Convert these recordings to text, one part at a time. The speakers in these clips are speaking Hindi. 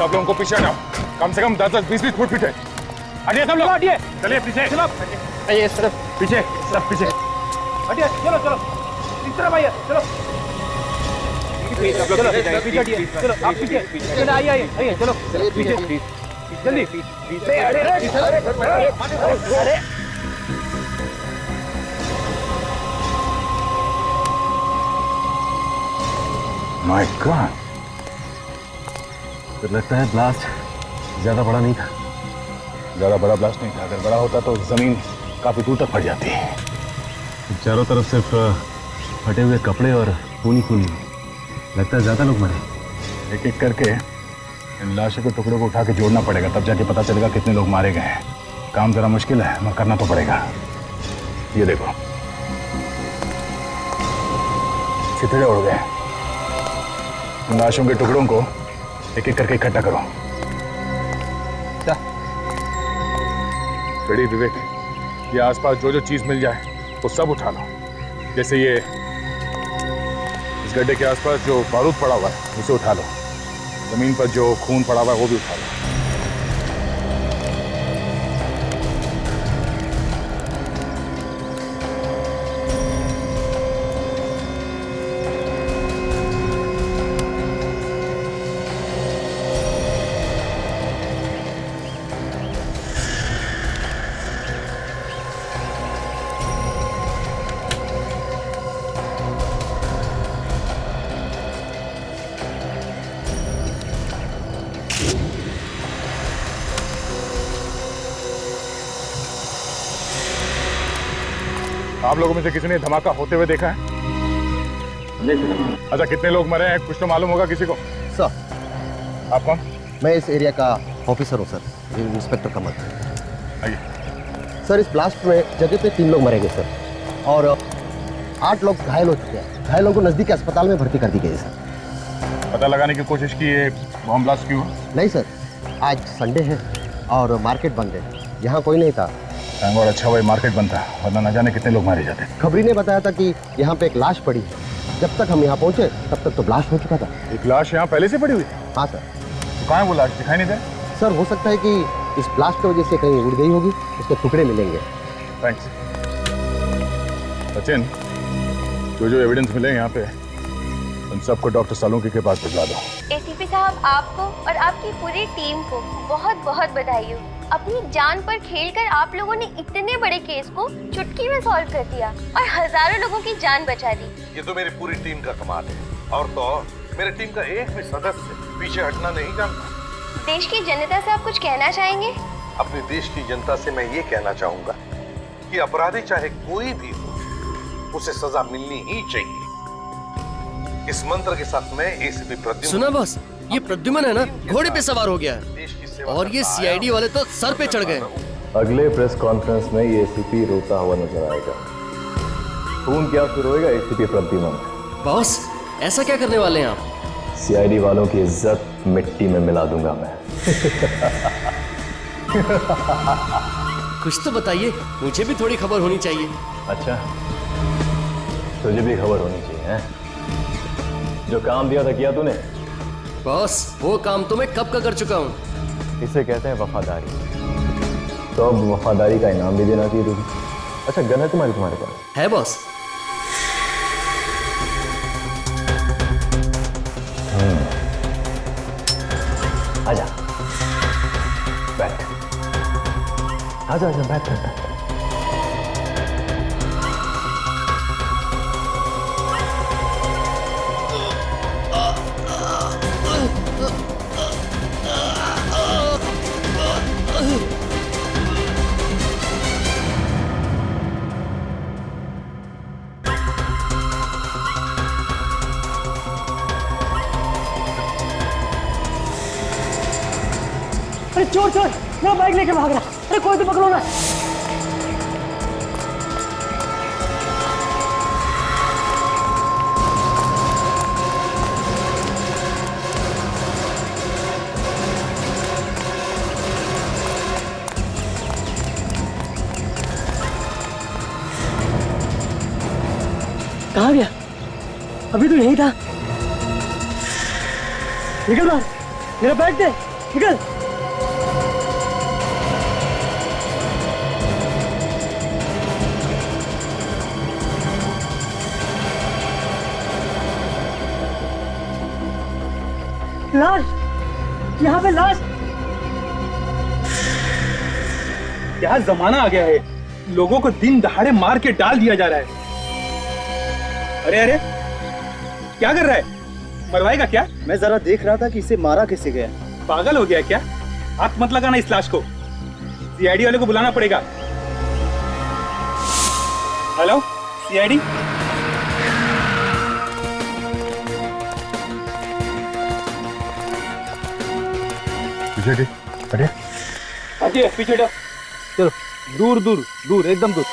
सब लोगों को पीछे हटाओ, कम से कम 10-20 फुट पीछे हटिए सब लोग, हटिए, चलिए पीछे, चलो आइए सर, पीछे सब पीछे हटिए, चलो चलो इस तरफ आइए, चलो चलो पीछे हटिए, चलो आप पीछे, चलो आइए आइए आइए, चलो पीछे जल्दी, अरे माय गॉड, तो लगता है ब्लास्ट ज्यादा बड़ा नहीं था। ज्यादा बड़ा ब्लास्ट नहीं था, अगर बड़ा होता तो जमीन काफी दूर तक फट जाती है। चारों तरफ सिर्फ फटे हुए कपड़े और खून ही खून। लगता है ज्यादा लोग मरे। एक एक करके इन लाशों के टुकड़ों को उठा के जोड़ना पड़ेगा, तब जाके पता चलेगा कितने लोग मारे गए हैं। काम जरा मुश्किल है मगर करना तो पड़ेगा। ये देखो छितड़े उड़ गए। इन लाशों के टुकड़ों को एक एक करके इकट्ठा करो। बेड़ी विवेक, ये आसपास जो जो चीज मिल जाए वो सब उठा लो। जैसे ये इस गड्ढे के आसपास जो बारूद पड़ा हुआ है उसे उठा लो, जमीन पर जो खून पड़ा हुआ है वो भी उठा लो। आप लोगों में से किसी ने धमाका होते हुए देखा है? अच्छा, कितने लोग मरे हैं कुछ तो मालूम होगा किसी को? सर, आप कौन? मैं इस एरिया का ऑफिसर हूँ सर, इंस्पेक्टर कमल। आइए। सर, इस ब्लास्ट में जगह पे 3 लोग मरे गए सर, और 8 लोग घायल हो चुके हैं। घायलों को नजदीकी अस्पताल में भर्ती कर दी गई है सर। पता लगाने की कोशिश की ये बॉम्ब ब्लास्ट क्यों? नहीं सर, आज संडे है और मार्केट बंद है, यहाँ कोई नहीं था। और अच्छा वही मार्केट बंद था, वरना न जाने कितने लोग मारे जाते। खबरी ने बताया था कि यहाँ पे एक लाश पड़ी है। जब तक हम यहाँ पहुँचे तब तक तो ब्लास्ट हो चुका था। एक लाश यहाँ पहले से पड़ी हुई? हाँ सर। तो कहाँ है वो लाश, दिखाई नहीं दे? सर, हो सकता है कि इस ब्लास्ट की वजह से कहीं उड़ गई होगी, उसके टुकड़े मिलेंगे। थैंक्स सचिन, जो जो एविडेंस मिले यहाँ पे उन सबको डॉक्टर सालुंकी के पास भिजवा दो। एसीपी साहब, आपको और आपकी पूरी टीम को बहुत बहुत बधाई हो। अपनी जान पर खेलकर आप लोगों ने इतने बड़े केस को चुटकी में सॉल्व कर दिया और हजारों लोगों की जान बचा दी। ये तो मेरी पूरी टीम का कमाल है, और तो और मेरे टीम का एक भी सदस्य पीछे हटना नहीं जानता। देश की जनता से आप कुछ कहना चाहेंगे? अपने देश की जनता से मैं ये कहना चाहूंगा कि अपराधी चाहे कोई भी हो, उसे सजा मिलनी ही चाहिए। इस मंत्र के साथ मैं एसीपी प्रद्युम्न। सुना बॉस, ये प्रद्युम्न है ना, घोड़े पे सवार हो गया है और ये सीआईडी वाले तो सर पे चढ़ गए। अगले प्रेस कॉन्फ्रेंस में ये एसीपी रोता हुआ नजर आएगा। खून क्या शुरू होएगा? एसीपी प्रद्युम्न। बॉस, ऐसा क्या करने वाले हैं आप? सीआईडी वालों की इज्जत मिट्टी में मिला दूंगा मैं। कुछ तो बताइए, मुझे भी थोड़ी खबर होनी चाहिए। अच्छा, तुझे भी खबर होनी चाहिए हैं? जो काम दिया था किया तूने? बॉस, वो काम तो मैं कब का कर चुका हूँ। इसे कहते हैं वफादारी। तो अब वफादारी का इनाम भी देना चाहिए तुझे। अच्छा, गन है तुम्हारे पास? है बॉस। आजा, बैठ। आजा आजा, बैठ। अरे चोर चोर, मेरा बाइक लेके भाग रहा। अरे कोई तो पकड़ो ना। कहाँ गया? अभी तो यही था। निकल बाहर, मेरा बैग दे। निकल। लाश, यहाँ पे लाश। क्या जमाना आ गया है, लोगों को दिन दहाड़े मार के डाल दिया जा रहा है। अरे अरे क्या कर रहा है, मरवाएगा क्या? मैं जरा देख रहा था कि इसे मारा कैसे गया। पागल हो गया क्या? हाथ मत लगाना इस लाश को, सीआईडी वाले को बुलाना पड़ेगा। हेलो सीआईडी, पीछे अरे हटिए पीछे हटो। चलो दूर दूर दूर, एकदम दूर।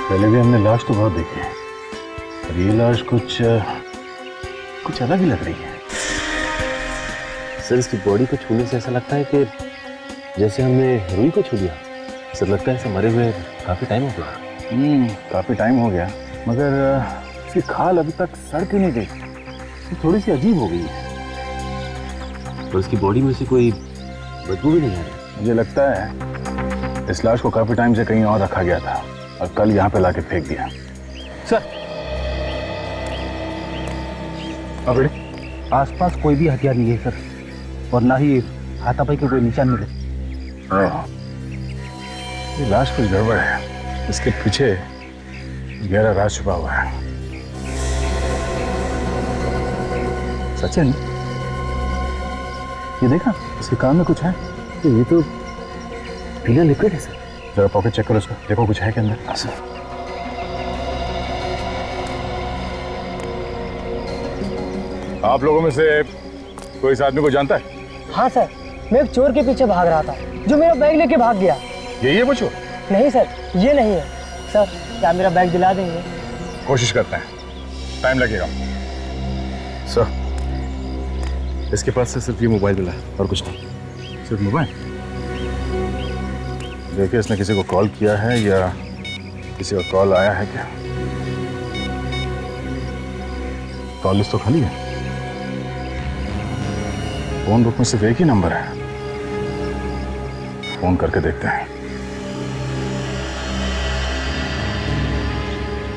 पहले भी हमने लाश तो बहुत देखी है, पर ये लाश कुछ अलग ही लग रही है। सर इसकी बॉडी को छूने से ऐसा लगता है कि जैसे हमने रूई को छू लिया। सर लगता है इसे मरे हुए काफी टाइम हो गया। काफी टाइम हो गया, मगर इसकी खाल अभी तक सड़ क्यों नहीं गई? ये थोड़ी सी अजीब हो गई है। और इसकी बॉडी में से कोई बदबू भी नहीं आ रही। मुझे लगता है इस लाश को काफी टाइम से कहीं और रखा गया था और कल यहाँ पे लाके फेंक दिया। सर आसपास कोई भी हथियार नहीं है सर, और ना ही हाथापाई के कोई निशान मिले। ये लाश कुछ गड़बड़ है, इसके पीछे गहरा राज छुपा हुआ है। सचिन, ये देखा इसके कान में कुछ है। तो ये तो पीला लिक्विड है सर। जरा पॉकेट चेक करो उसका, देखो कुछ है के अंदर। सर आप लोगों में से कोई इस आदमी को जानता है? हाँ सर, मैं एक चोर के पीछे भाग रहा था जो मेरा बैग लेके भाग गया। यही है वो चोर? नहीं सर, ये नहीं है। सर क्या मेरा बैग दिला देंगे? कोशिश करते हैं, टाइम लगेगा। सर इसके पास से सिर्फ ये मोबाइल मिला है और कुछ नहीं। सिर्फ मोबाइल? देखिए इसने किसी को कॉल किया है या किसी का कॉल आया है क्या? कॉल लिस्ट तो खाली है। फोन बुक में सिर्फ एक ही नंबर है, फोन करके देखते हैं।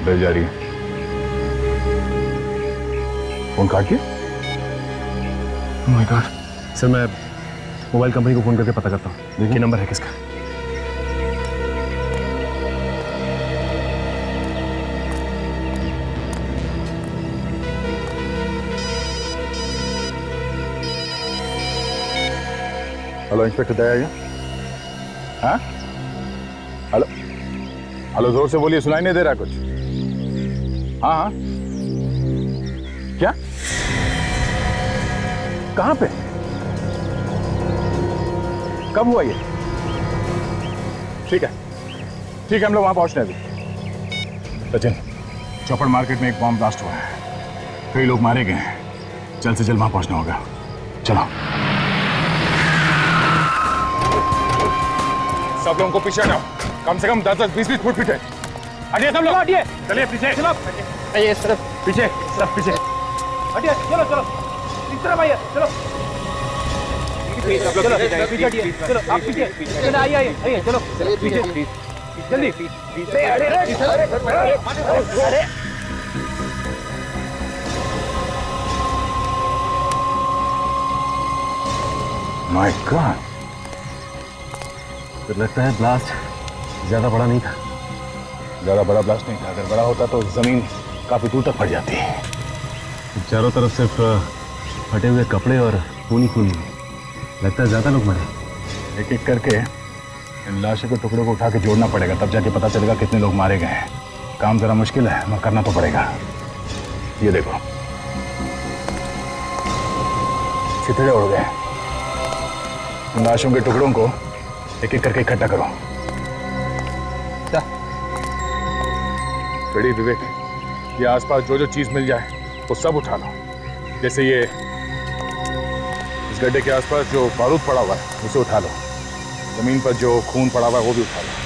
बेल जा रही है, फोन काटिए। Oh my god. सर मैं मोबाइल कंपनी को फोन करके पता करता हूँ, देखिए नंबर है किसका। हेलो इंस्पेक्टर दया, हाँ? हेलो हेलो, जोर से बोलिए, सुनाई नहीं दे रहा कुछ। हाँ हाँ, क्या? कहाँ पे? कब हुआ ये? ठीक है ठीक है, हम लोग वहां पहुंच रहे हैं अभी। सचिन, चौपड़ मार्केट में एक बॉम्ब ब्लास्ट हुआ है, कई लोग मारे गए हैं, जल्द से जल्द वहां पहुंचना होगा। चलो सब लोगों को पीछे हटाओ, कम से कम 10-20 फुट पीछे हटिए सब लोग। हटिए, चलिए पीछे। चलो आइए सर, पीछे, सब पीछे हटिए। चलो चलो इस तरफ आइए। चलो चलो पीछे हटिए। चलो आप पीछे चलो, आइए आइए आइए। चलो पीछे जल्दी। अरे माय गॉड, तो लगता है ब्लास्ट ज्यादा बड़ा नहीं था। ज्यादा बड़ा ब्लास्ट नहीं था, अगर बड़ा होता तो जमीन काफी दूर तक फट जाती। चारों तरफ सिर्फ फटे हुए कपड़े और खून ही खून। लगता है ज्यादा लोग मरे। एक एक करके इन लाशों के टुकड़ों को उठा के जोड़ना पड़ेगा, तब जाके पता चलेगा कितने लोग मारे गए हैं। काम जरा मुश्किल है, मगर करना तो पड़ेगा। ये देखो छितड़े उड़ गए। इन लाशों के टुकड़ों को एक एक करके इकट्ठा करो। बेड़ी विवेक, ये आसपास जो जो चीज मिल जाए वो सब उठा लो। जैसे ये इस गड्ढे के आसपास जो बारूद पड़ा हुआ है उसे उठा लो। जमीन पर जो खून पड़ा हुआ है वो भी उठा लो।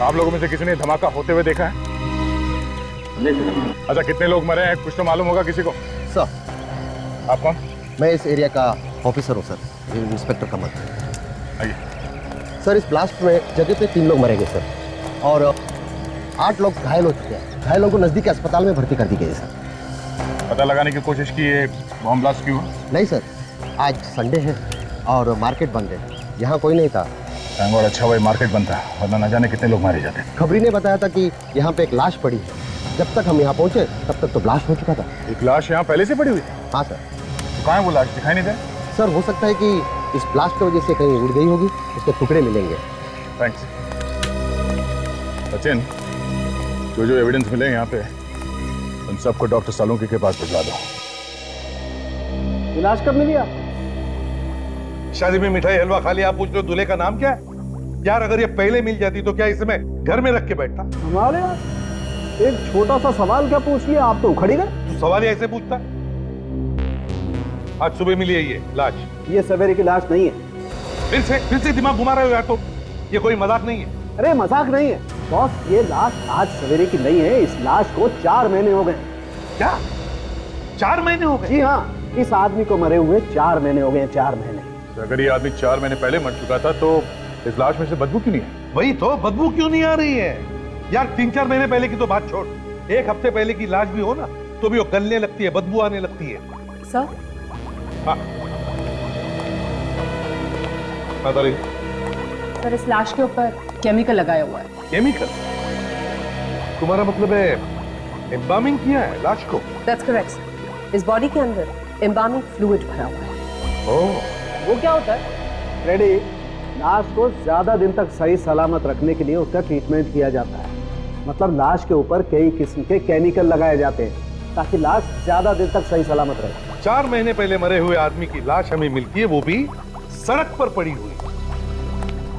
आप लोगों में से किसी ने धमाका होते हुए देखा है? अच्छा, कितने लोग मरे हैं कुछ तो मालूम होगा किसी को? सर, आप कौन? मैं इस एरिया का ऑफिसर हूँ सर, इंस्पेक्टर कमल। आइए। सर, इस ब्लास्ट में जगह पे 3 लोग मरेंगे सर, और 8 लोग घायल हो चुके हैं। घायलों को नजदीकी अस्पताल में भर्ती कर दी गई है सर। पता लगाने की कोशिश की ये बॉम्ब ब्लास्ट क्यों? नहीं सर, आज संडे है और मार्केट बंद है, यहाँ कोई नहीं था। और अच्छा भाई मार्केट बंद था, वरना न जाने कितने लोग मारे जाते। खबरी ने बताया था कि यहाँ पे एक लाश पड़ी है। जब तक हम यहाँ पहुँचे तब तक तो ब्लास्ट हो चुका था। एक लाश यहाँ पहले से पड़ी हुई? हाँ सर। तो कहाँ है वो लाश, दिखाई नहीं दे? सर, हो सकता है कि इस ब्लास्ट की वजह से कहीं उड़ गई होगी, उसके टुकड़े मिलेंगे। थैंक्स। सचिन, जो जो एविडेंस मिले यहाँ पे उन सबको डॉक्टर सालुंकी के पास भिजवा दो। इलाज कब मिली आप? शादी में मिठाई हलवा खा लिया, आप पूछ रहे हो दूल्हे का नाम क्या है? यार अगर ये पहले मिल जाती तो क्या इसे मैं घर में रख के बैठता? हमारे यहाँ एक छोटा सा सवाल क्या पूछ लिया, आप तो उखड़ी गए। तू सवाल ऐसे पूछता? आज सुबह मिली है ये लाश। ये सवेरे की लाश नहीं है। फिर से दिमाग घुमा रहे हो यार, तो ये कोई मजाक नहीं है। अरे मजाक नहीं है बॉस, ये लाश आज सवेरे की नहीं है। इस लाश को 4 महीने हो गए। क्या 4 महीने हो गए? जी हाँ, इस आदमी को मरे हुए 4 महीने हो गए। 4 महीने। अगर ये आदमी 4 महीने पहले मर चुका था तो इस लाश में से बदबू क्यों नहीं है? वही तो, बदबू क्यों नहीं आ रही है यार? 3-4 महीने पहले की तो बात छोड़, 1 हफ्ते पहले की लाश भी हो ना तो भी वो गलने लगती है, बदबू आने लगती है। सर, हाँ बता रही। सर इस लाश के ऊपर केमिकल लगाया हुआ है। केमिकल? तुम्हारा मतलब है एम्बामिंग किया है लाश को? That's correct sir. इस बॉडी के अंदर एम्बामिंग फ्लूइड भरा हुआ है। ओह, वो क्या होता है? रेडी, लाश को ज्यादा दिन तक सही सलामत रखने के लिए उसका ट्रीटमेंट किया जाता है। मतलब लाश के ऊपर कई किस्म के केमिकल लगाए जाते हैं ताकि लाश ज्यादा दिन तक सही सलामत रहे। 4 महीने पहले मरे हुए आदमी की लाश हमें मिलती है, वो भी सड़क पर पड़ी हुई।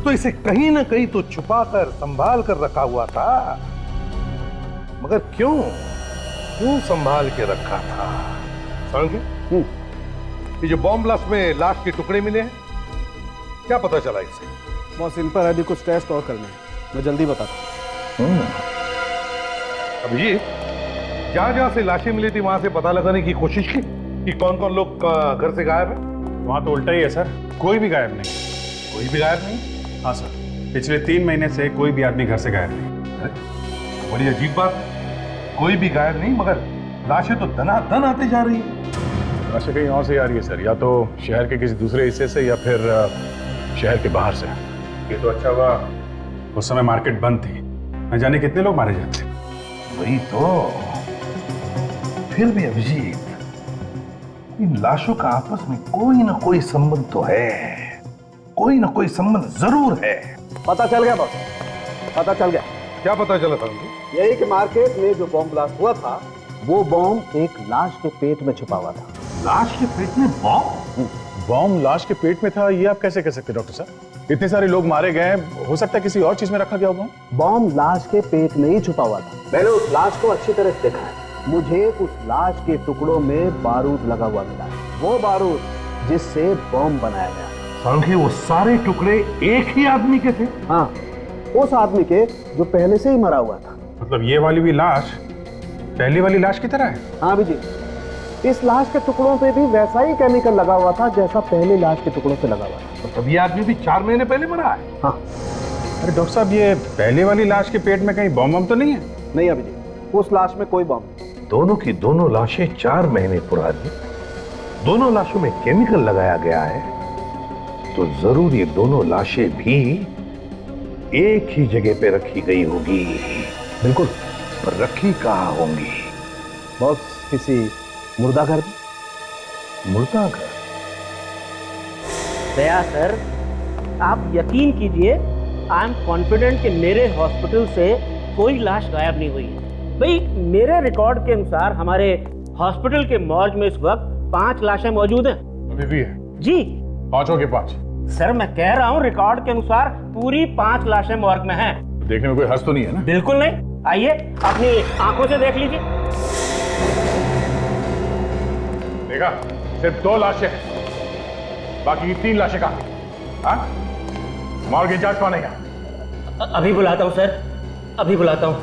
तो इसे कहीं ना कहीं तो छुपा कर संभाल कर रखा हुआ था, मगर क्यों संभाल के रखा था? समझे? ये जो बॉम्ब ब्लास्ट में लाश के टुकड़े मिले हैं, क्या पता चला इससे? बॉस, इन पर अभी कुछ टेस्ट और करने हैं, मैं जल्दी बताता हूँ। अभिजीत, जहां से लाशें मिली थी वहां से पता लगाने की कोशिश की कि कौन कौन लोग घर से गायब है? वहाँ तो उल्टा ही है सर, कोई भी गायब नहीं। कोई भी गायब नहीं? हाँ सर, पिछले 3 महीने से कोई भी आदमी घर से गायब नहीं। अरे, बड़ी अजीब बात, कोई भी गायब नहीं मगर लाशें तो दनादन आती जा रही है। लाशें कहीं और से आ रही है सर, या तो शहर के किसी दूसरे हिस्से से या फिर शहर के बाहर से। ये तो अच्छा हुआ उस समय मार्केट बंद थी, न जाने कितने लोग मारे जाते। वही तो। फिर भी अभिजीत, इन लाशों का आपस में कोई ना कोई संबंध तो है, कोई ना कोई संबंध जरूर है। पता चल गया बॉस, पता चल गया। क्या पता चला था? यही कि मार्केट में जो बॉम्ब ब्लास्ट हुआ था वो बॉम्ब एक लाश के पेट में छुपा हुआ था। लाश के पेट में बॉम्ब? बॉम्ब लाश के पेट में था, ये आप कैसे कह सकते डॉक्टर साहब? इतने सारे लोग मारे गए, हो सकता है किसी और चीज में रखा गया हो। बॉम्ब लाश के पेट में ही छुपा हुआ था। मैंने उस लाश को अच्छी तरह से देखा है। मुझे उस लाश के टुकड़ों में बारूद लगा हुआ मिला, वो बारूद जिससे बॉम्ब बनाया गया। सांखी, वो सारे टुकड़े एक ही आदमी के थे? हाँ, उस आदमी के जो पहले से ही मरा हुआ था। मतलब ये वाली भी लाश पहली वाली लाश की तरह है? हाँ जी, इस लाश के टुकड़ों पे भी वैसा ही केमिकल लगा हुआ था जैसा पहले लाश के टुकड़ों पे लगा हुआ था। तो ये आदमी भी 4 महीने पहले मरा है? हाँ। अरे डॉक्टर साहब, ये पहले वाली लाश के पेट में कहीं बॉम्ब तो नहीं है? नहीं अभिजीत, उस लाश में कोई बॉम्ब नहीं। दोनों की दोनों लाशें 4 महीने पुरानी, दोनों लाशों में केमिकल लगाया गया है, तो जरूर ये दोनों लाशें भी एक ही जगह पे रखी गई होगी। बिल्कुल। पर रखी कहाँ होंगी? बॉस, किसी मुर्दा घर में? मुर्दा घर? दया सर, आप यकीन कीजिए, आई एम कॉन्फिडेंट कि मेरे हॉस्पिटल से कोई लाश गायब नहीं हुई है। भाई मेरे रिकॉर्ड के अनुसार हमारे हॉस्पिटल के मॉर्ग में इस वक्त 5 लाशें मौजूद हैं। अभी भी है? जी। 5 हो के 5? सर मैं कह रहा हूँ रिकॉर्ड के अनुसार पूरी 5 लाशें मॉर्ग में हैं। देखने में कोई हर्ष तो नहीं है ना? बिल्कुल नहीं। आइए अपनी आंखों से देख लीजिए। देखा, सिर्फ 2 लाशें, बाकी की 3 लाशें कहाँ? हाँ? मॉर्ग इंचार्ज कौन है यहाँ? अभी बुलाता हूँ सर, अभी बुलाता हूँ।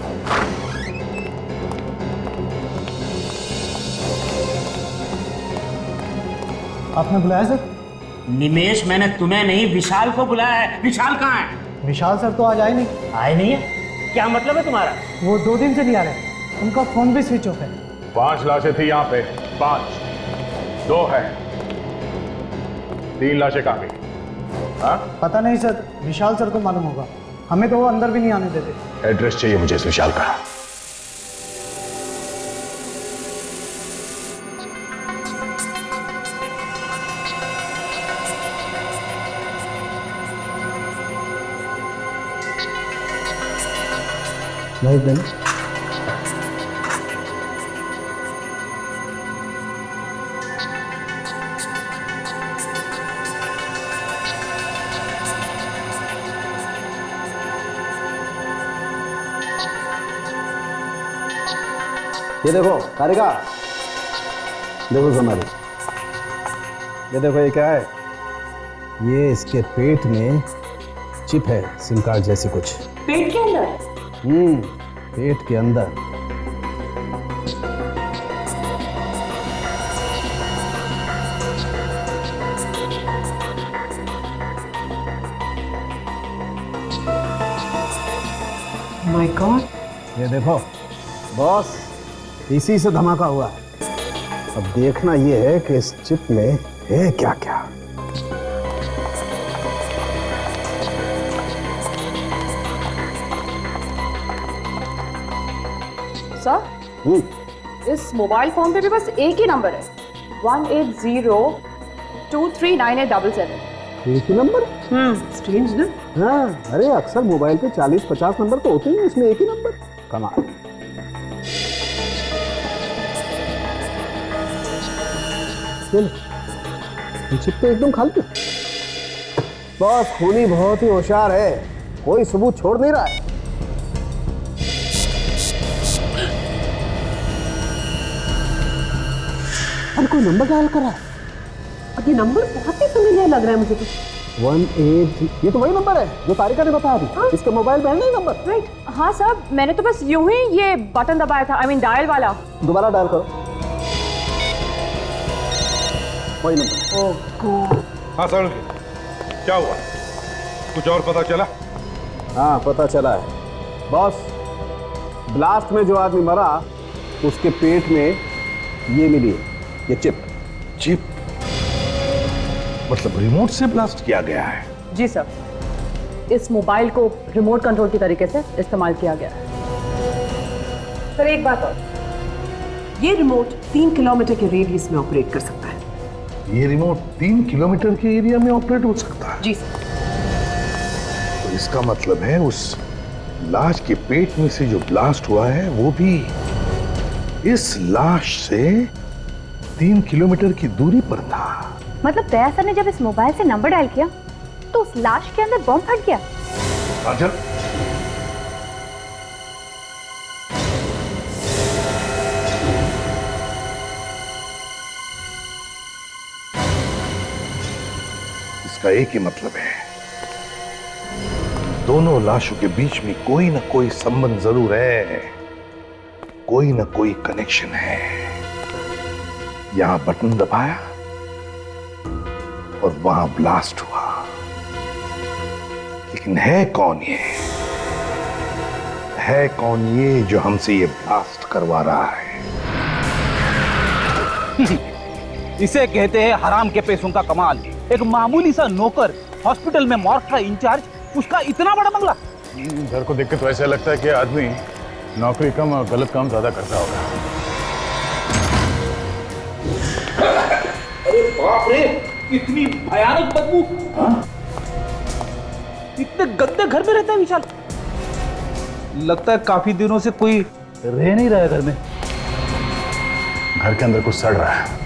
आपने बुलाया सर? निमेश, मैंने तुम्हें नहीं विशाल को बुलाया है। विशाल कहाँ है? विशाल सर तो आज आए नहीं। आए नहीं है? क्या मतलब है तुम्हारा? वो 2 दिन से नहीं आ रहे, उनका फोन भी स्विच ऑफ है। 5 लाशें थी यहाँ पे, 5, 2 है, 3 लाशें कहाँ गई? हाँ? पता नहीं सर, विशाल सर को मालूम होगा, हमें तो वो अंदर भी नहीं आने देते। एड्रेस चाहिए मुझे इस विशाल का। नहीं नहीं, ये देखो कारिका, देखो सोनाली, ये देखो ये क्या है? ये इसके पेट में चिप है, सिम कार्ड जैसी कुछ। पेट के अंदर? पेट के अंदर। My God. ये देखो बॉस, इसी से धमाका हुआ है। अब देखना ये है कि इस चिप में है क्या क्या। सर, इस मोबाइल फोन पे भी बस एक ही नंबर है, 180239877। एक ही नंबर? स्ट्रेंज ना? हाँ, अरे अक्सर मोबाइल पे 40-50 नंबर तो होते ही हैं, इसमें एक ही नंबर। कमाल। चिप तो एकदम खाली। बॉस खूनी बहुत ही होशियार है, कोई सबूत छोड़ नहीं रहा है। अरे कोई नंबर डायल कर रहा है। और ये नंबर बहुत ही familiar लग रहा है मुझे तो। 18, ये तो वही नंबर है जो तारिका ने बताया था। इसके मोबाइल में है नहीं नंबर। राइट। हाँ सर, मैंने तो बस यूं ही ये बटन दबाया था, आई मीन डायल वाला। दोबारा डायल करो, वही नंबर। ओह गॉड। हाँ सर, क्या हुआ? कुछ और पता चला? हाँ पता चला है बॉस, ब्लास्ट में जो आदमी मरा उसके पेट में ये मिली है, ये चिप। चिप मतलब रिमोट से ब्लास्ट किया गया है? जी सर, इस मोबाइल को रिमोट कंट्रोल की तरीके से इस्तेमाल किया गया है। सर एक बात और, ये रिमोट 3 किलोमीटर के रेडियस में ऑपरेट कर सकता है। ये रिमोट 3 किलोमीटर के एरिया में ऑपरेट हो सकता है? जी सर। तो इसका मतलब है उस लाश के पेट में से जो ब्लास्ट हुआ है वो भी इस लाश से 3 किलोमीटर की दूरी पर था। मतलब दया सर ने जब इस मोबाइल से नंबर डायल किया तो उस लाश के अंदर बम फट गया। काजल, इसका एक ही मतलब है, दोनों लाशों के बीच में कोई ना कोई संबंध जरूर है, कोई ना कोई कनेक्शन है। यहां बटन दबाया और वहां ब्लास्ट हुआ, लेकिन है कौन ये? है कौन ये जो हमसे ये ब्लास्ट करवा रहा है? इसे कहते हैं हराम के पैसों का कमाल। एक मामूली सा नौकर, हॉस्पिटल में मॉर्ग का इंचार्ज, उसका इतना बड़ा बंगला। घर को देख के तो ऐसा लगता है कि आदमी नौकरी कम और गलत काम ज्यादा करता होगा। अरे रे, इतनी भयानक बदबू। इतने गंदे घर में रहता है विशाल। लगता है काफी दिनों से कोई रह नहीं रहा है घर में। घर के अंदर कुछ सड़ रहा है।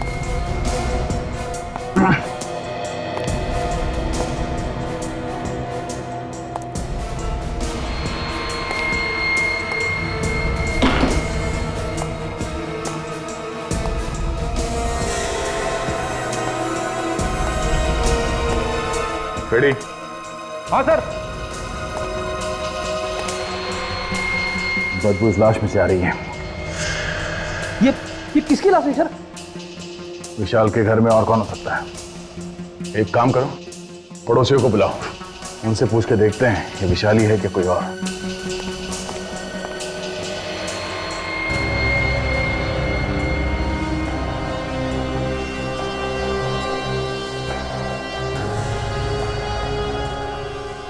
रेडी? हाँ सर। बदबू इस लाश में से आ रही है। ये किसकी लाश है सर? विशाल के घर में और कौन हो सकता है? एक काम करो, पड़ोसियों को बुलाओ, उनसे पूछ के देखते हैं ये विशाल ही है कि कोई और।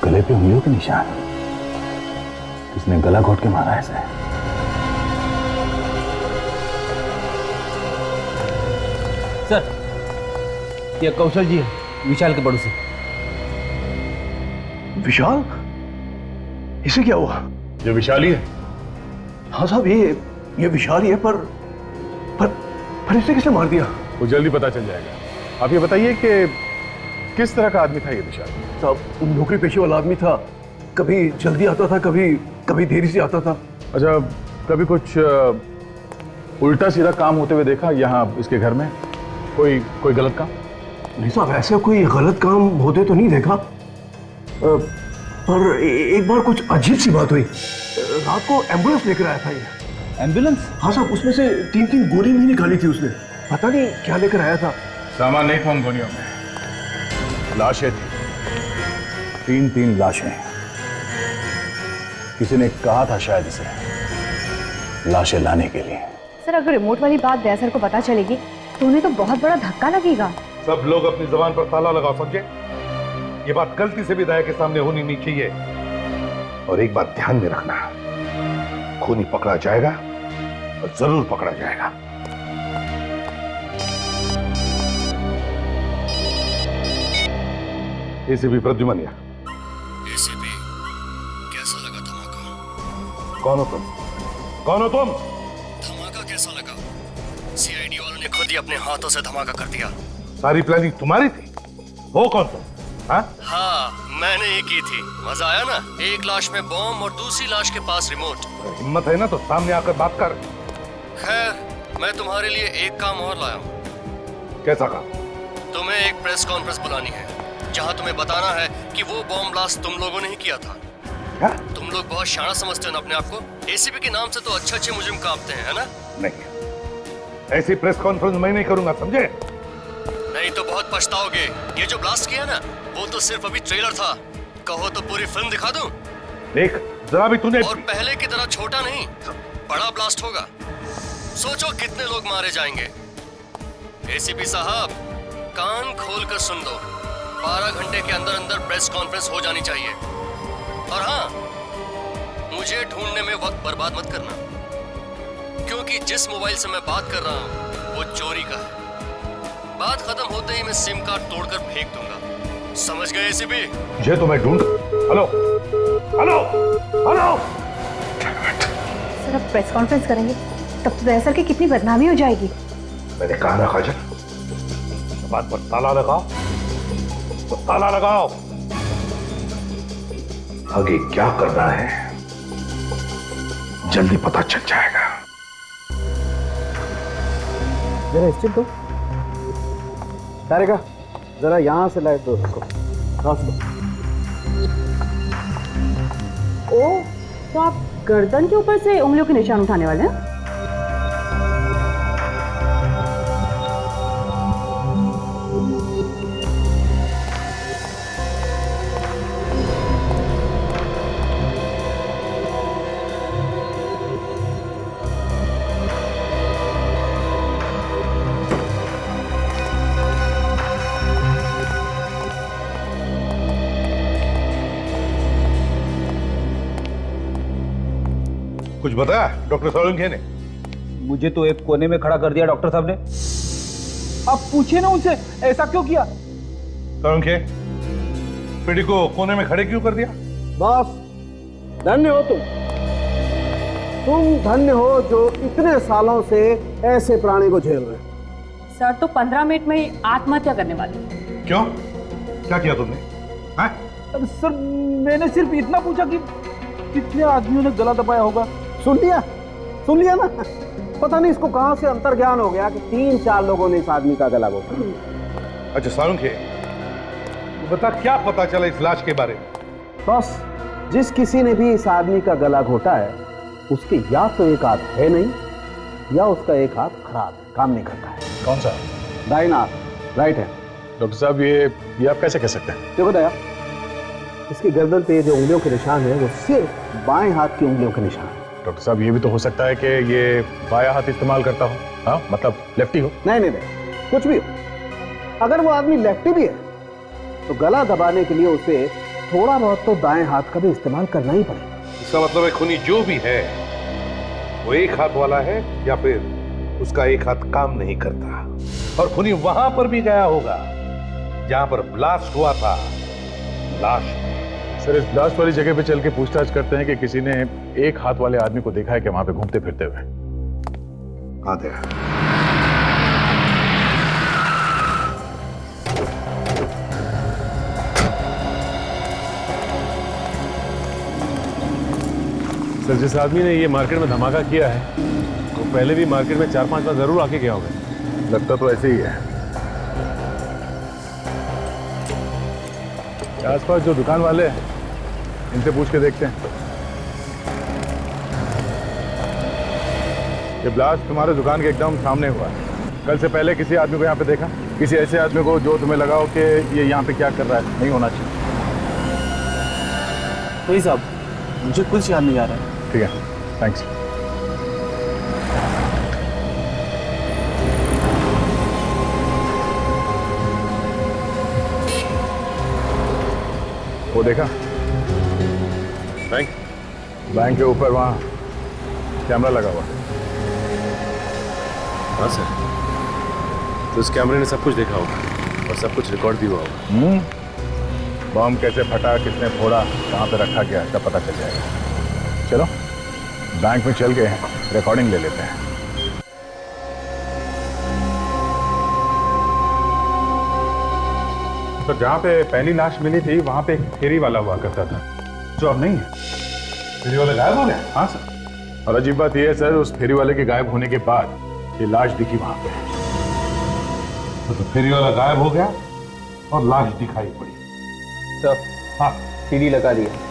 गले पे उंगलियों के निशान। किसने गला घोट के मारा ऐसे? सर, ये कौशल जी है, विशाल के पड़ोसी। विशाल? इसे क्या हुआ? ये विशाल ही है। हाँ साहब, ये विशाल ही है, पर इसे किसने मार दिया? वो जल्दी पता चल जाएगा। आप ये बताइए कि किस तरह का आदमी था ये विशाल? साहब, नौकरी पेशे वाला आदमी था। कभी जल्दी आता था, कभी देरी से आता था। अच्छा, कभी कुछ उल्टा सीधा काम होते हुए देखा यहाँ इसके घर में? कोई गलत काम? नहीं साहब, ऐसा कोई गलत काम होते तो नहीं देखा। पर एक बार कुछ अजीब सी बात हुई। रात को एम्बुलेंस लेकर आया था ये। एम्बुलेंस? हाँ साहब, उसमें से 3-3 गोली भी निकाली थी उसने। पता नहीं क्या लेकर आया था। सामान नहीं था उन गोलियों में, लाशें थी। 3-3 लाशें। किसी ने कहा था शायद इसे लाशें लाने के लिए। सर, अगर रिमोट वाली बात दया सर को पता चलेगी तो उन्हें तो बहुत बड़ा धक्का लगेगा। सब लोग अपनी जबान पर ताला लगाओ, समझे? ये बात गलती से भी दया के सामने होनी नहीं चाहिए। और एक बात ध्यान में रखना, खूनी पकड़ा जाएगा और जरूर पकड़ा जाएगा। एसीपी प्रद्युमन। एसीपी, कैसा लगा धमाका? कौन हो तुम? कौन हो तुम? धमाका कैसा लगा? सीआईडी वालों ने खुद ही अपने हाथों से धमाका कर दिया। सारी प्लानिंग तुम्हारी थी? हो कौन तुम? हाँ, मैंने ही की थी। मजा आया ना? एक लाश में बॉम्ब और दूसरी लाश के पास रिमोट। हिम्मत है ना तो सामने आकर बात कर। खैर, मैं तुम्हारे लिए एक काम और लाया हूँ। कैसा काम? तुम्हें एक प्रेस कॉन्फ्रेंस बुलानी है जहाँ तुम्हें बताना है कि वो बॉम्ब ब्लास्ट तुम लोगों ने ही किया था। क्या? तुम लोग बहुत शाना समझते हो ना अपने आप को। एसीपी के नाम से तो अच्छे मुजरिम कांपते हैं, है ना? नहीं, ऐसी प्रेस कॉन्फ्रेंस मैं नहीं करूंगा, समझे? नहीं तो बहुत पछताओगे। ये जो ब्लास्ट किया ना, वो तो सिर्फ अभी ट्रेलर था। कहो तो पूरी फिल्म दिखा दूं? देख, जरा भी तूने। और पहले की तरह छोटा नहीं, बड़ा ब्लास्ट होगा। सोचो कितने लोग मारे जाएंगे। एसीपी साहब, कान खोल कर सुन लो। 12 घंटे के अंदर अंदर प्रेस कॉन्फ्रेंस हो जानी चाहिए। और हाँ, मुझे ढूंढने में वक्त बर्बाद मत करना, क्योंकि जिस मोबाइल से मैं बात कर रहा हूँ वो चोरी का है। बात खत्म होते ही मैं सिम कार्ड तोड़कर फेंक दूंगा। समझ गए एसीपी? ये तो मैं ढूंढ। Hello hello hello. सर, अब प्रेस कॉन्फ्रेंस करेंगे तब तो दया सर की कितनी बदनामी हो जाएगी। मैंने कहा ना काजल, बात पर ताला लगाओ तो ताला लगाओ। आगे क्या करना है जल्दी पता चल जाएगा। जरा स्टिक दो। तारिका, जरा यहां से लाइट दो उसको। ओ, तो आप गर्दन के ऊपर से उंगलियों के निशान उठाने वाले हैं? कुछ बताया डॉक्टर सोलंकी ने? मुझे तो एक कोने में खड़ा कर दिया डॉक्टर साहब ने। आप पूछिए ना उनसे ऐसा क्यों किया। तरुण पीढ़ी को कोने में खड़े क्यों कर दिया? बॉस, धन्य हो तुम धन्य हो जो इतने सालों से ऐसे प्राणी को झेल रहे हो। सर तो 15 मिनट में ही आत्महत्या करने वाले। क्यों? क्या किया तुमने? हाँ? अरे सर मैंने सिर्फ इतना पूछा कि कितने आदमियों ने गला दबाया होगा। सुन लिया ना। पता नहीं इसको कहां से अंतर्ज्ञान हो गया कि 3-4 लोगों ने इस आदमी का गला घोटा। अच्छा सारुण तो बता, क्या पता चला इस लाश के बारे में? बस, जिस किसी ने भी इस आदमी का गला घोटा है उसके या तो एक हाथ है नहीं या उसका एक हाथ खराब है, काम नहीं करता है। कौन सा? दाहिना हाथ, राइट है। डॉक्टर साहब ये आप कैसे कह सकते हैं? देखो दया, इसकी गर्दन पे जो उंगलियों के निशान है वो सिर्फ बाएं हाथ की उंगलियों के निशान है। डॉक्टर साहब ये भी तो हो सकता है कि ये बायां हाथ इस्तेमाल करता हो। हाँ, मतलब लेफ्टी हो। नहीं, कुछ भी हो, अगर वो आदमी लेफ्टी भी है तो गला दबाने के लिए उसे थोड़ा बहुत तो दाएं हाथ का भी इस्तेमाल करना ही पड़ेगा। इसका मतलब है खूनी जो भी है वो एक हाथ वाला है या फिर उसका एक हाथ काम नहीं करता। और खूनी वहां पर भी गया होगा जहां पर ब्लास्ट हुआ था लाश। सर, इस ब्लास्ट वाली जगह पे चल के पूछताछ करते हैं कि किसी ने एक हाथ वाले आदमी को देखा है कि वहां पे घूमते फिरते हुए। सर, जिस आदमी ने ये मार्केट में धमाका किया है वो पहले भी मार्केट में 4-5 बार जरूर आके गया होगा। लगता तो ऐसे ही है। आसपास जो दुकान वाले हैं इनसे पूछ के देखते हैं। ये ब्लास्ट तुम्हारे दुकान के एकदम सामने हुआ है। कल से पहले किसी आदमी को यहाँ पे देखा? किसी ऐसे आदमी को जो तुम्हें लगा हो कि ये यहाँ पे क्या कर रहा है? नहीं होना चाहिए। वही साहब, मुझे कुछ याद नहीं आ रहा है। ठीक है, थैंक्स। वो देखा? बैंक के ऊपर वहां कैमरा लगा हुआ। हाँ सर, तो उस कैमरे ने सब कुछ देखा होगा और सब कुछ रिकॉर्ड भी हुआ होगा। बम कैसे फटा, किसने फोड़ा, कहाँ पे रखा गया, सब पता चल जाएगा। चलो बैंक में चल के रिकॉर्डिंग ले लेते हैं। तो जहाँ पे पहली लाश मिली थी वहाँ पे एक फेरी वाला हुआ करता था जो अब नहीं है। फेरी वाला गायब हो गया? हाँ सर। और अजीब बात यह है सर, उस फेरी वाले के गायब होने के बाद ये लाश दिखी वहां पे। तो फेरी वाला गायब हो गया और लाश दिखाई पड़ी। सर, हाँ, सीडी लगा दिया।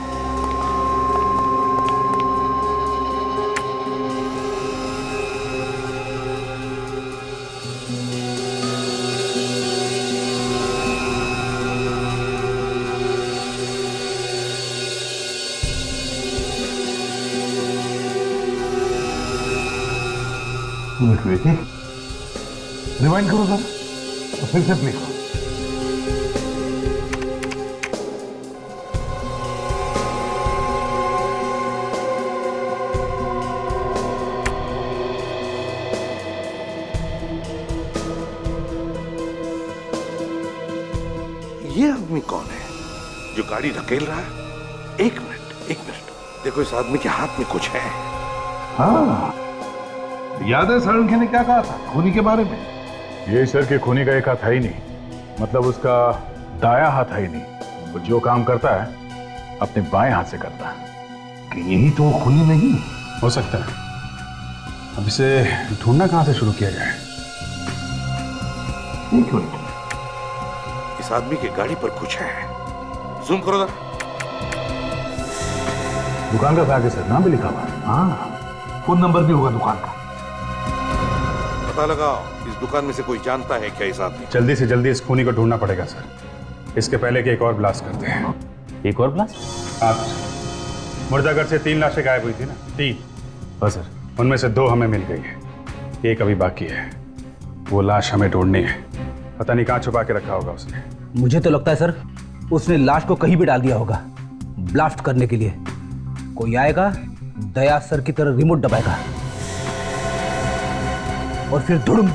रिवाइंड करो सर, तो फिर से प्ले करो। ये आदमी कौन है जो गाड़ी धकेल रहा है? एक मिनट, देखो इस आदमी के हाथ में कुछ है। हाँ, याद है सारुण ने क्या कहा था खूनी के बारे में? ये सर के खूनी का एक हाथ है ही नहीं, मतलब उसका दायां हाथ है ही नहीं। वो जो काम करता है अपने बाएं हाथ से करता है। कि यही तो खूनी नहीं हो सकता है। अब इसे ढूंढना कहां से शुरू किया जाए? एक मिनट, इस आदमी की गाड़ी पर कुछ है। जूम करो जरा। दुकान का बैग है सर, नाम भी लिखा हुआ। हाँ, फोन नंबर भी होगा दुकान का। पता लगाओ इस दुकान में से कोई जानता है क्या इस आदमी? जल्दी से जल्दी इस खूनी को ढूंढना पड़ेगा सर। इसके पहले कि एक और ब्लास्ट करते हैं। एक और ब्लास्ट? आप मुर्दाघर से 3 लाशें गायब हुई थी ना? 3। बस सर, उनमें से 2 हमें मिल गई है, एक अभी बाकी है। वो लाश हमें ढूंढनी है। पता नहीं कहाँ छुपा के रखा होगा उसने। मुझे तो लगता है सर उसने लाश को कहीं भी डाल दिया होगा ब्लास्ट करने के लिए। कोई आएगा, दया सर की तरह रिमोट दबाएगा और फिर धुड़ुम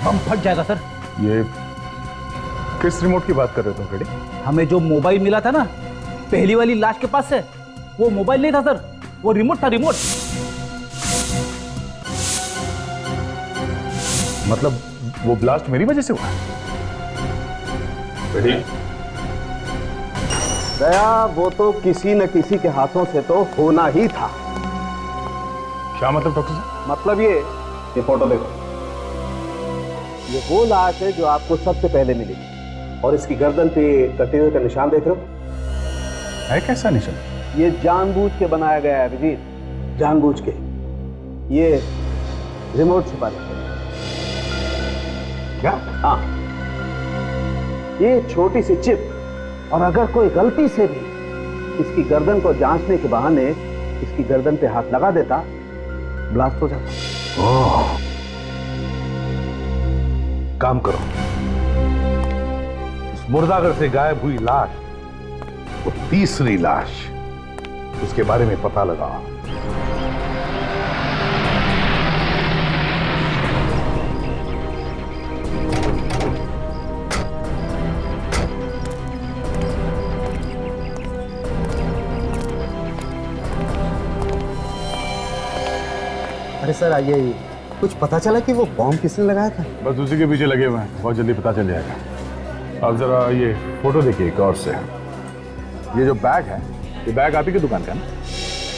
बम फट जाएगा सर। ये किस रिमोट की बात कर रहे हो तुम फ्रेडी? हमें जो मोबाइल मिला था ना पहली वाली लाश के पास से, वो मोबाइल नहीं था सर, वो रिमोट था, रिमोट। मतलब वो ब्लास्ट मेरी वजह से हुआ? फ्रेडी, दया, वो तो किसी न किसी के हाथों से तो होना ही था। क्या मतलब डॉक्टर साहब? मतलब ये फोटो देखो, ये वो लाश है जो आपको सबसे पहले मिली, और इसकी गर्दन पे कटे हुए का निशान देख रहे हो? है कैसा निशान? ये जानबूझ के बनाया गया है अभिजीत, जानबूझ के। ये रिमोट छुपा रखा है। क्या? हाँ, ये छोटी सी चिप, और अगर कोई गलती से भी इसकी गर्दन को जांचने के बहाने इसकी गर्दन पे हाथ लगा देता, ब्लास्ट हो जाता। ओह, काम करो, उस मुर्दाघर से गायब हुई लाश, वो तीसरी लाश, उसके बारे में पता लगाओ। अरे सर आइए, कुछ पता चला कि वो बॉम्ब किसने लगाया था? बस उसी के पीछे लगे हुए हैं, बहुत जल्दी पता चल जाएगा। आप जरा ये फोटो देखिए गौर से। ये जो बैग है, ये बैग आप ही की दुकान का है ना?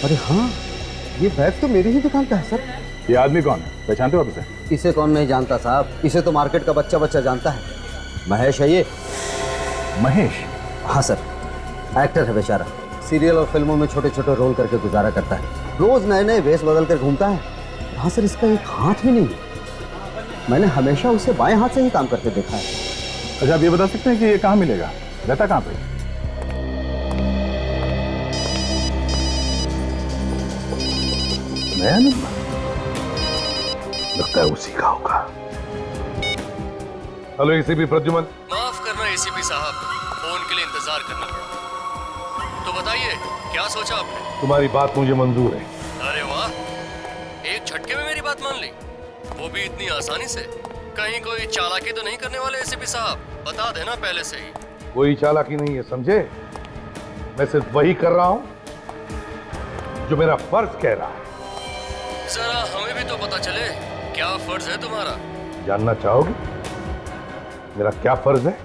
अरे हाँ, ये बैग तो मेरी ही दुकान का है सर। ये आदमी कौन है, पहचानते हो आप इसे? इसे कौन नहीं जानता साहब, इसे तो मार्केट का बच्चा बच्चा जानता है। महेश है ये। महेश? हाँ सर, एक्टर है बेचारा, सीरियल और फिल्मों में छोटे छोटे रोल करके गुजारा करता है, रोज नए नए वेश बदल कर घूमता है। हाँ सर, इसका एक हाथ भी नहीं है, मैंने हमेशा उसे बाएं हाथ से ही काम करते देखा है। अच्छा, आप ये बता सकते हैं कि ये कहाँ मिलेगा, रहता कहाँ पे? नया नंबर लगता है उसी का होगा। Hello ACP Pradyuman. माफ करना एसीपी साहब, फोन के लिए इंतजार करना पड़ा। तो बताइए क्या सोचा आपने? तुम्हारी बात मुझे मंजूर है। अरे वाह, एक झटके में मेरी बात मान ली, वो भी इतनी आसानी से। कहीं कोई चालाकी तो नहीं करने वाले एसीपी साहब? बता देना पहले से ही। कोई चालाकी नहीं है, समझे? मैं सिर्फ वही कर रहा हूं जो मेरा फर्ज कह रहा है। जरा हमें भी तो पता चले, क्या फर्ज है तुम्हारा? जानना चाहोगे मेरा क्या फर्ज है?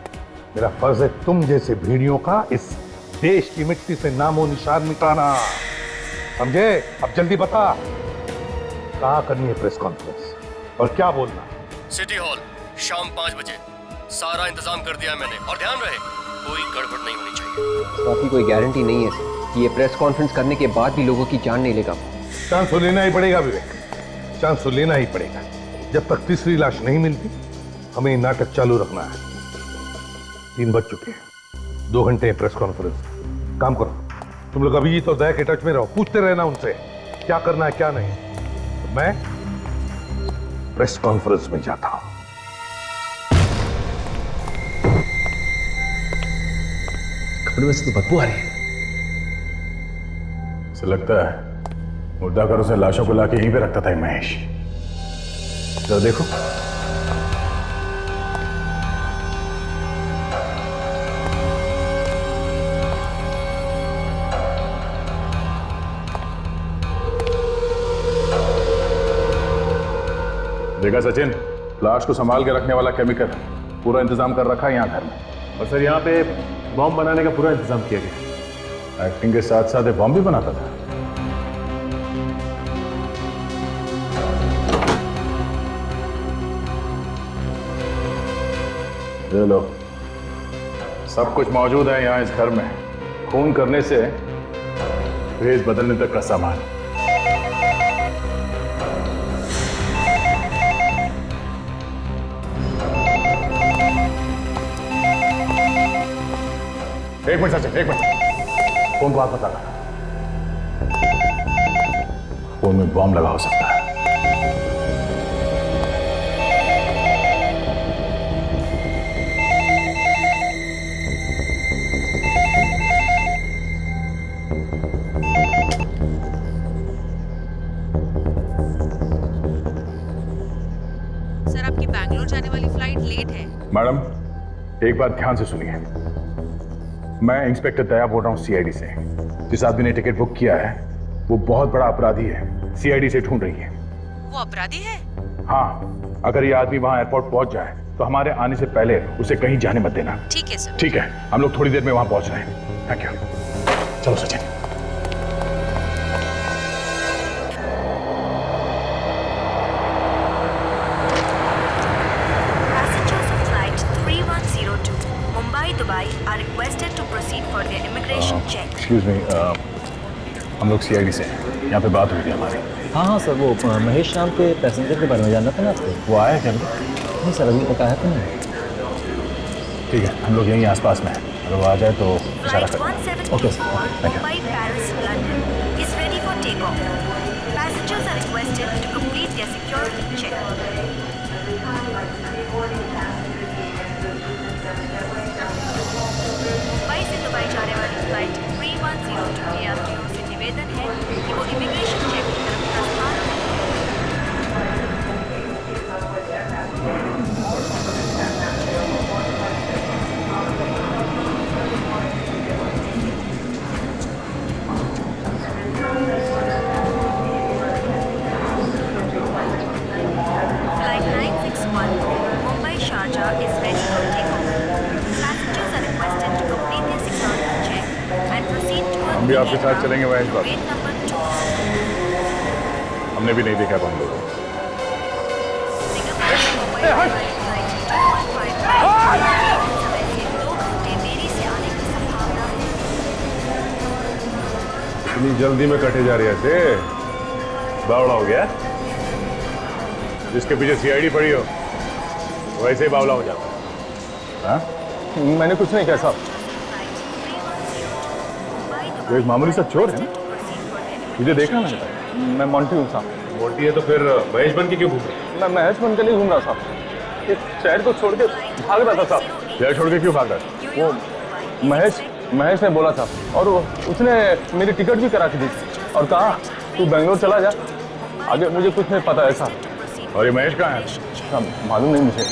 मेरा फर्ज है तुम जैसे भेड़ियों का इस देश की मिट्टी से नामो निशान मिटाना, समझे? अब जल्दी बता, कहाँ करनी है प्रेस कॉन्फ्रेंस और क्या बोलना? सिटी हॉल, शाम 5 बजे। सारा इंतजाम कर दिया मैंने, और ध्यान रहे कोई गड़बड़ नहीं होनी चाहिए। बाकी कोई गारंटी नहीं है कि ये प्रेस कॉन्फ्रेंस करने के बाद भी लोगों की जान नहीं लेगा। चांस तो लेना ही पड़ेगा विवेक, चांस तो लेना ही पड़ेगा। जब तक तीसरी लाश नहीं मिलती हमें नाटक चालू रखना है। 3 बज चुके हैं, 2 घंटे प्रेस कॉन्फ्रेंस। काम करो तुम लोग, अभी तो दया के टच में रहो, पूछते रहना उनसे क्या करना है क्या नहीं। तो मैं प्रेस कॉन्फ्रेंस में जाता हूं। कमरे में से तो बदबू आ रही है। ऐसा लगता है मुर्दाघरों से लाशों को लाके यहीं पे रखता था ये महेश। जरा देखो। देखा सचिन, लाश को संभाल के रखने वाला केमिकल पूरा इंतजाम कर रखा है यहाँ घर में। और सर यहाँ पे बॉम्ब बनाने का पूरा इंतजाम किया गया। एक्टिंग के साथ साथ बॉम्ब भी बनाता था। ये लो, सब कुछ मौजूद है यहाँ इस घर में। खून करने से भेष बदलने तक का सामान। एक मिनट सचिन, एक मिनट। फोन को हाथ बता रहा, फोन में बॉम्ब लगा हो सकता है। सर आपकी बैंगलोर जाने वाली फ्लाइट लेट है। मैडम एक बात ध्यान से सुनिए, मैं इंस्पेक्टर दया बोल रहा हूँ सीआईडी से। जिस आदमी ने टिकट बुक किया है वो बहुत बड़ा अपराधी है, सीआईडी से ढूंढ रही है। वो अपराधी है? हाँ, अगर ये आदमी वहां एयरपोर्ट पहुंच जाए तो हमारे आने से पहले उसे कहीं जाने मत देना। ठीक है सर। ठीक है, हम लोग थोड़ी देर में वहां पहुंच रहे हैं। Thank you. चलो सचिन। एक्सक्यूज मी, हम लोग सीआईडी से हैं। यहाँ पे बात हुई थी हमारी। हाँ हाँ सर, वो महेश नाम के पैसेंजर के बारे में जानना था ना आपको। वो आया क्या? नहीं सर, अभी तक आया तो नहीं। ठीक है, हम लोग यहीं आसपास में हैं, अगर वो आ जाए तो इशारा करें। Okay sir, thank you. Mumbai से दुबई जाने वाली फ्लाइट 3102 के यात्रियों से निवेदन है कि वो इमिग्रेशन चेक की तरफ प्रस्थान Flight 961 Mumbai Sharjah is ready for takeoff. Passengers are requested to complete their security check and proceed towards हम भी आपके साथ चलेंगे महेश बाबू। gate number 2. हमने भी नहीं देखा हम लोग। Singapore से मुंबई वाली फ्लाइट 215 समय से 2 घंटे देरी से आने की संभावना है। इतनी जल्दी में कटे जा रही है ऐसे? बावड़ा हो गया? जिसके पीछे सीआईडी पड़ी हो वैसे ही बावला हो जाता। हाँ? मैंने कुछ नहीं कहा साहब। वो एक मामूली सा चोर है ना? तुझे देखा ना? मैं मोंटी हूँ साहब। मोटी है तो फिर महेश बन के क्यों घूम रहा? मैं महेश बन के नहीं घूम रहा साहब, इस शहर को छोड़ के भाग रहा था साहब। शहर छोड़ के क्यों भाग रहा है? वो महेश ने बोला था और उसने मेरी टिकट भी करा के दी और कहा तू बेंगलोर चला जा, आगे मुझे कुछ नहीं पता है साहब। और ये महेश कहाँ है? साहब मालूम नहीं मुझे।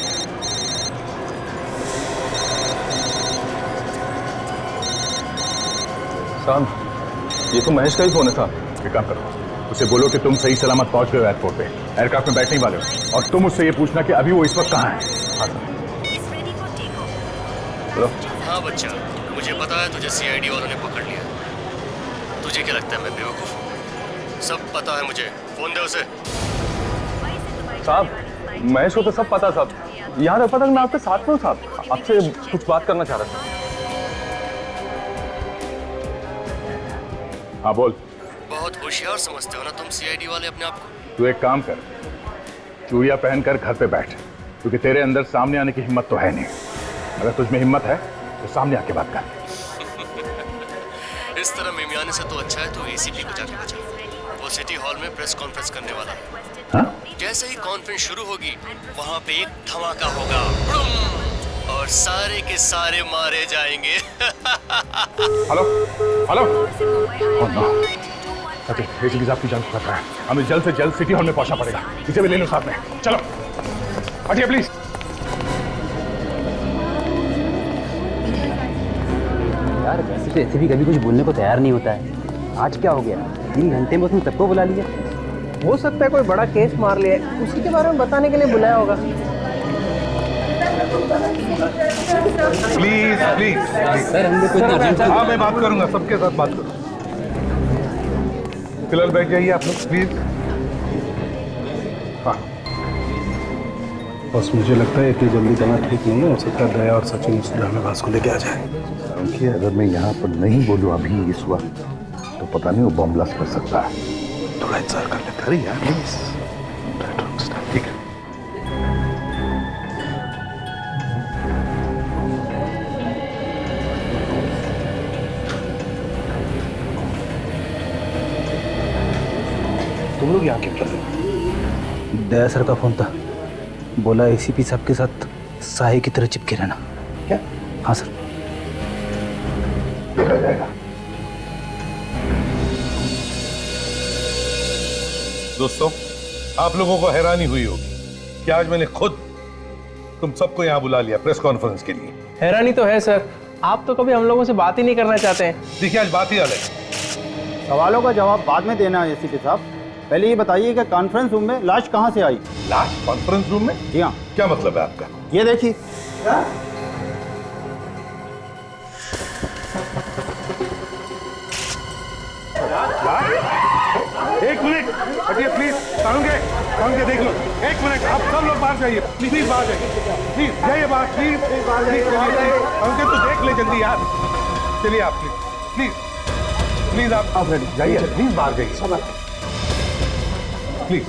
साहब ये तो महेश का ही फोन है साहब। एक काम करो, उसे बोलो कि तुम सही सलामत पहुंच गए एयरपोर्ट पे, एयरक्राफ्ट में बैठने वाले हो, और तुम उससे ये पूछना कि अभी वो इस वक्त कहाँ है। हाँ बच्चा, मुझे पता है तुझे सीआईडी वालों ने पकड़ लिया। तुझे क्या लगता है मैं बेवकूफ हूँ? सब पता है मुझे। फोन दे उसे। साहब महेश को तो सब पता साहब, यहाँ तक पता कि मैं आपके साथ में हूँ साहब, आपसे कुछ बात करना चाह रहा था। हाँ बोल। बहुत होशियार समझते हो ना तुम सीआईडी वाले अपने आप को। तू एक काम कर, चूड़िया पहनकर घर पे बैठ, क्योंकि तेरे अंदर सामने आने की हिम्मत तो है नहीं। अगर तुझमें हिम्मत है तो सामने आके बात कर। इस तरह मिमियाने से तो अच्छा है तो एसीपी को जाके बचा। वो सिटी हॉल में प्रेस कॉन्फ्रेंस करने वाला है। हाँ? जैसे ही कॉन्फ्रेंस शुरू होगी वहाँ पे एक धमाका होगा और सारे के सारे मारे जाएंगे। Hello hello. Oh no, ACP साहब की जान को खतरा है। हमें जल्द से जल्द सिटी हॉल में पहुंचना पड़ेगा। इसे भी ले लो साथ में। चलो हटिए प्लीज। यार वैसे तो ऐसे भी कभी कुछ बोलने को तैयार नहीं होता है, आज क्या हो गया? 3 घंटे में उसने सबको बुला लिया। हो सकता है कोई बड़ा केस मार लिया, उसी के बारे में बताने के लिए बुलाया होगा। प्लीज प्लीज सर हम लोग को हाँ मैं बात करूंगा, सबके साथ बात करूंगा। फिलहाल बैठ जाइए आप लोग प्लीज। हाँ बस मुझे लगता है इतनी जल्दी जाना ठीक नहीं है। हो सकता है दया और सचिन उस ड्रामेबाज को लेके आ जाए। क्योंकि अगर मैं यहाँ पर नहीं बोलूँ अभी इस वक्त तो पता नहीं वो बम ब्लास्ट कर सकता है। थोड़ा इंतजार कर लेते। अरे यार प्लीज। ठीक है। तुम लोग यहाँ क्यों कर रहे हो? दया सर का फोन था, बोला एसीपी साहब के साथ साहे की तरह चिपके रहना। क्या? हाँ सर। देखा जाएगा। दोस्तों आप लोगों को हैरानी हुई होगी कि आज मैंने खुद तुम सबको यहाँ बुला लिया प्रेस कॉन्फ्रेंस के लिए। हैरानी तो है सर, आप तो कभी हम लोगों से बात ही नहीं करना चाहते हैं। देखिए आज बात ही अलग है। सवालों का जवाब बाद में देना है एसीपी साहब। पहले ये बताइए कि कॉन्फ्रेंस रूम में लाश कहाँ से आई? लाश कॉन्फ्रेंस रूम में? जी हाँ। क्या मतलब है आपका? ये देखिए। एक मिनट हटिए प्लीज। सारुण के देख लो। एक मिनट, आप सब लोग बाहर जाइए प्लीज, बाहर जाइए प्लीज, जाइए बाहर प्लीज। सारुण के तो देख ले जल्दी यार। चलिए आप प्लीज प्लीज आप रेडी जाइए प्लीज, बाहर जाइए प्लीज।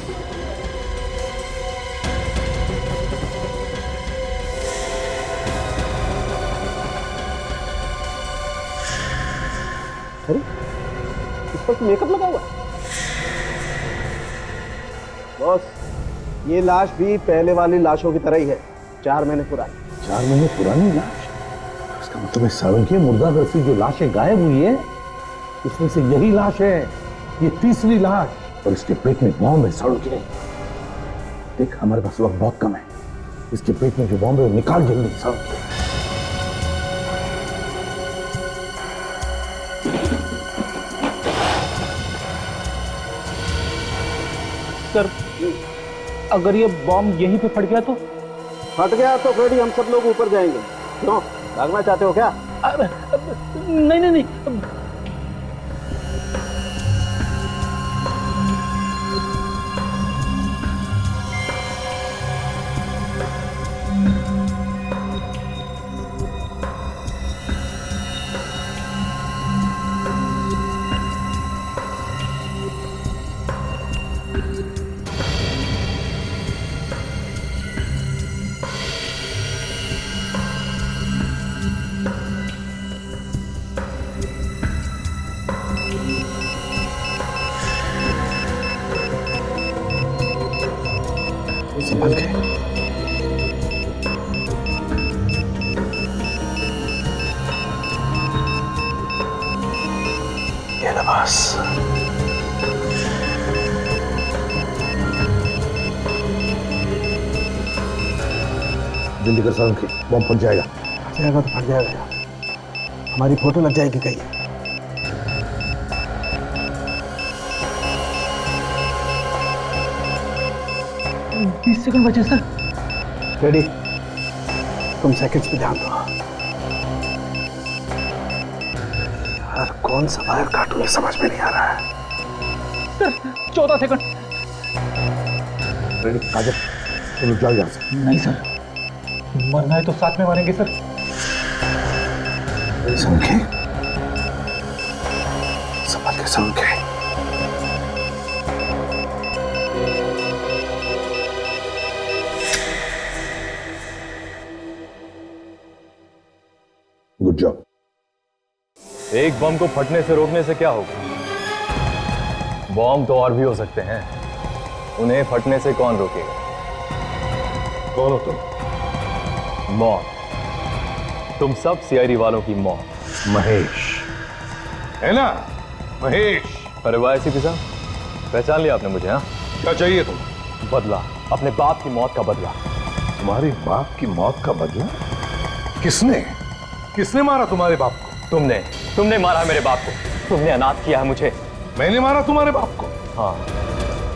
अरे इस पर मेकअप लगा हुआ है। बॉस, ये लाश भी पहले वाली लाशों की तरह ही है, 4 महीने पुरानी। 4 महीने पुरानी लाश? इसका मतलब है सावन की मुर्दाघर से जो लाशें गायब हुई है उसमें से यही लाश है। ये तीसरी लाश, और इसके पेट में बॉम्ब है सड़ों के। देख हमारे पास वक्त बहुत कम है, इसके पेट में जो बॉम्ब है वो निकाल जल्दी सड़ों के। सर अगर ये बॉम्ब यहीं पे फट गया तो? फट गया तो फ्रेडी हम सब लोग ऊपर जाएंगे। क्यों, भागना चाहते हो क्या? नहीं नहीं नहीं। संभल के। ये लिबास। जल्दी कर सारुण की, बॉम्ब फट जाएगा। फट जाएगा तो फट जाएगा यार, हमारी फोटो लग जाएगी कहीं। 20 सेकंड बचे सर। रेडी, तुम सेकंड्स पे ध्यान दो यार। कौन सा वायर काटूं ये समझ में नहीं आ रहा है। Sir 14 second. रेडी काजल, तुम लोग जाओ यहाँ से। नहीं सर, मरना है तो साथ में मरेंगे सर। संख्या संभल के, संख्या। Good job. एक बम को फटने से रोकने से क्या होगा? बॉम्ब तो और भी हो सकते हैं, उन्हें फटने से कौन रोकेगा? कौन हो तुम? मौत। तुम सब सीआईडी वालों की मौत। महेश है ना? महेश। अरे वाह एसीपी साहब, पहचान लिया आपने मुझे? हाँ, क्या चाहिए तुम? बदला, अपने बाप की मौत का बदला। तुम्हारे बाप की मौत का बदला? किसने किसने मारा तुम्हारे बाप को? तुमने मारा मेरे बाप को। तुमने अनाथ किया है मुझे। मैंने मारा तुम्हारे बाप को? हाँ,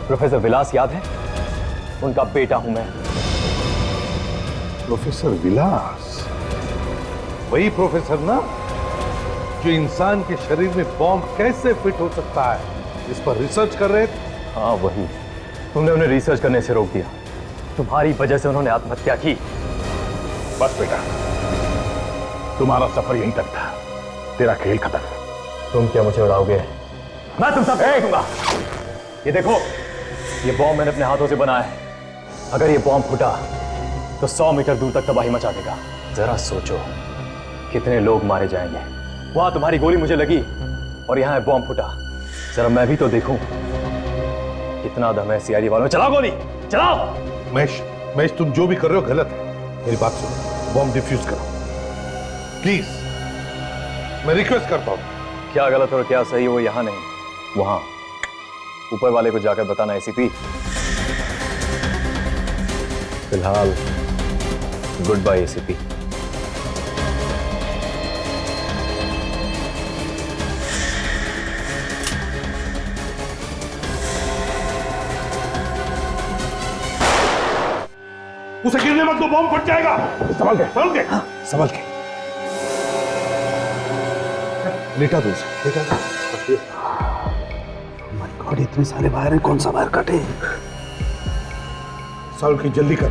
प्रोफेसर विलास याद है? उनका बेटा हूं मैं। प्रोफेसर विलास? वही प्रोफेसर ना जो इंसान के शरीर में बॉम्ब कैसे फिट हो सकता है इस पर रिसर्च कर रहे थे? हाँ वही। तुमने उन्हें रिसर्च करने से रोक दिया। तुम्हारी वजह से उन्होंने आत्महत्या की। बस बेटा, तुम्हारा सफर यहीं तक था, तेरा खेल खत्म। तुम क्या मुझे उड़ाओगे? मैं तुम सब देखूंगा। ये देखो, ये बॉम्ब मैंने अपने हाथों से बनाया है। अगर ये बॉम्ब फूटा तो 100 मीटर दूर तक तबाही मचा देगा। जरा सोचो कितने लोग मारे जाएंगे। वहां तुम्हारी गोली मुझे लगी और यहाँ बॉम्ब फूटा। जरा मैं भी तो देखूं कितना दम है सीआईडी वालों। चलाओ गोली, चलाओ। महेश, तुम जो भी कर रहे हो गलत है। मेरी बात सुनो, बॉम्ब डिफ्यूज करो प्लीज, मैं रिक्वेस्ट करता हूं। क्या गलत और क्या सही वो यहां नहीं, वहां ऊपर वाले को जाकर बताना एसीपी। फिलहाल गुड बाय एसीपी। उसे गिरने मत दो, बॉम्ब फट जाएगा। संभल के, संभल के, संभल के। लेटा दो उसे, लेटा दो। माय गॉड, इतने सारे वायर हैं, कौन सा वायर काटे? संभल के, जल्दी कर।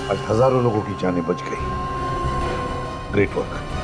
आज हजारों लोगों की जानें बच गई। Great work.